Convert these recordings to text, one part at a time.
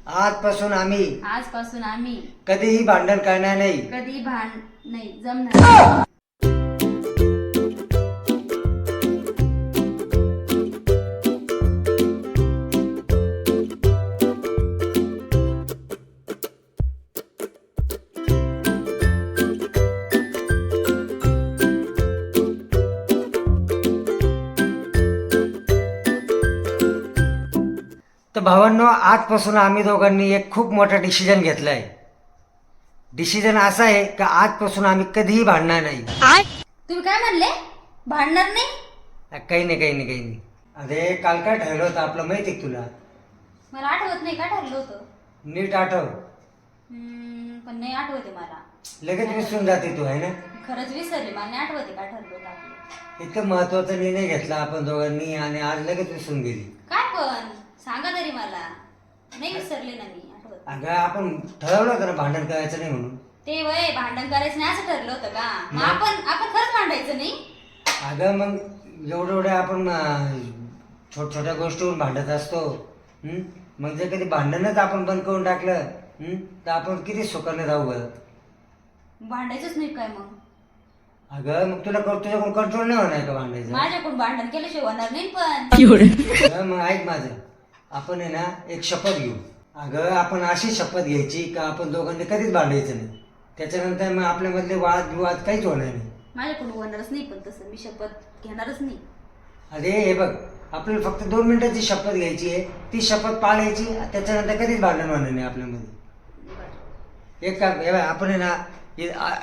आजपासून आम्ही कधीही भांडण करणार नाही. कधी नाही जमणार. तर भावांनो, आजपासून आम्ही दोघांनी एक खूप मोठा डिसिजन घेतलाय. डिसिजन असा आहे का आजपासून आम्ही कधीही भांडणार नाही. तुम्ही काय म्हणले? भांडणार नाही? काही नाही. अरे काल काय ठरलं होतं आपलं माहिती आहे तुला? मला आठवत नाही. काय ठरलं होतं? नीट आठव. पण नाही आठवते मला. लगेच विसरून जाते तू, आहे ना? खरंच विसरले. मला नाही आठवते काय ठरलं होतं आपलं. इतकं महत्वाचा निर्णय घेतला आपण दोघांनी आणि आज लगेच विसरून गेली. काय पण सांगा तरी मला. नाही विसरले ना मी. आठवत. अगं आपण ठरवलं होतं ना भांडण करायचं नाही म्हणून. ते वय भांडण करायचं नाही असं ठरलं होतं का? मग आपण खरंच भांडायचं नाही? अगं मग एवढे आपण छोट्या गोष्टीवरून भांडत असतो. मग जर कधी भांडणच आपण बंद करून टाकलं तर आपण किती सुखाने जाऊ बरं. भांडायचंच नाही काय मग? अगं मग तुझ्याकडून कंट्रोल नाही होणार का भांडायचं? माझ्याकडून भांडण केल्याशिवाय होणार नाही पण. अगं मग ऐक माझं, आपण आहे ना एक शपथ घेऊ. अगं आपण अशी शपथ घ्यायची का आपण दोघांनी कधीच भांडायचं नाही. त्याच्यानंतर मग आपल्यामधले वादविवाद काहीच होणार नाही. माझ्याकडून होणारच नाही पण तसं. मी शपथ घेणारच नाही. अरे हे बघ, आपल्याला फक्त 2 मिनिटाची शपथ घ्यायची आहे. ती शपथ पाळायची. त्याच्यानंतर कधीच भांडण होणार नाही आपल्यामध्ये. एक काम हे बघ, आपण आहे ना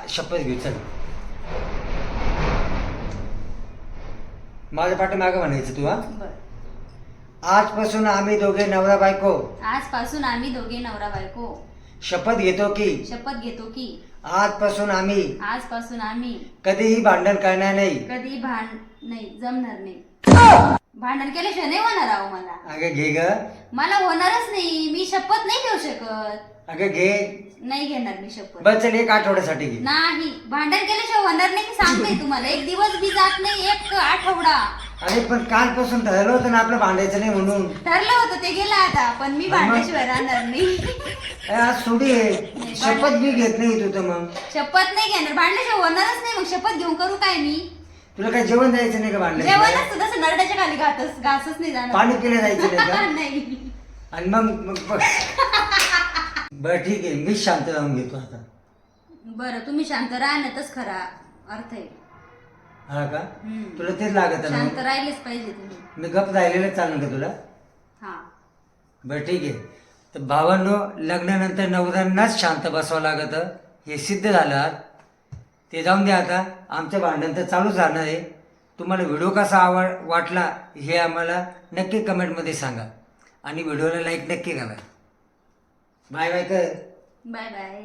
शपथ घेऊ. चल माझ्या पाठीमागं म्हणायचं तू. आजपासून आम्ही दोघे नवरा बायको आजपासून आम्ही दोघे नवरा बायको शपथ घेतो की आजपासून आम्ही कधीही भांडण करणार नाही. कधी नाही जमणार नाही. भांडण केल्याशिवाय नाही होणार आहो मला. अगं घे ग. मला होणारच नाही. मी शपथ नाही घेऊ शकत. अगं घे. नाही घेणार मी शपथ. बस चल, 1 आठवड्यासाठी घे. नाही, भांडण केल्याशिवाय होणार नाही. मी सांगते तुम्हाला. 1 दिवस बी जात नाही. 1 आठवडा. अरे पण कालपासून ठरलं होतं ना आपलं भांडायचं नाही म्हणून. ठरलं होतं ते गेलं आता. पण मी भांडल्याशिवाय राहणार नाही. आज सोडी आहे. शपथ बी घेत नाही तू तर. मग शपथ नाही घेणार. भांडल्याशिवाय होणारच नाही. मग शपथ घेऊन करू काय मी? तुला काय जेवण द्यायचं नाही का भांडलं? जेवणच तसं नरड्याच्या खाली घासच नाही जाणार. पाणी पिलं जायचं नाही का? नाही. आणि मग बरं ठीक आहे, मीच शांत राहून घेतो आता. बरं, तुम्ही शांत राहण्यातच खरा अर्थ आहे. हा का? तुला तेच लागत ना? शांत राहिलेच पाहिजे तुम्ही. मी गप राहिलेलं चालेल का तुला? हा बरं ठीक आहे. तर भावांनो, लग्नानंतर नवऱ्यांनाच शांत बसावं लागतं हे सिद्ध झालं. ते जाऊन द्या आता. आमचं भांडण तर चालूच राहणार आहे. तुम्हाला व्हिडिओ कसा वाटला हे आम्हाला नक्की कमेंटमध्ये सांगा आणि व्हिडिओला लाईक नक्की करा. बाय बाय कर. Bye bye.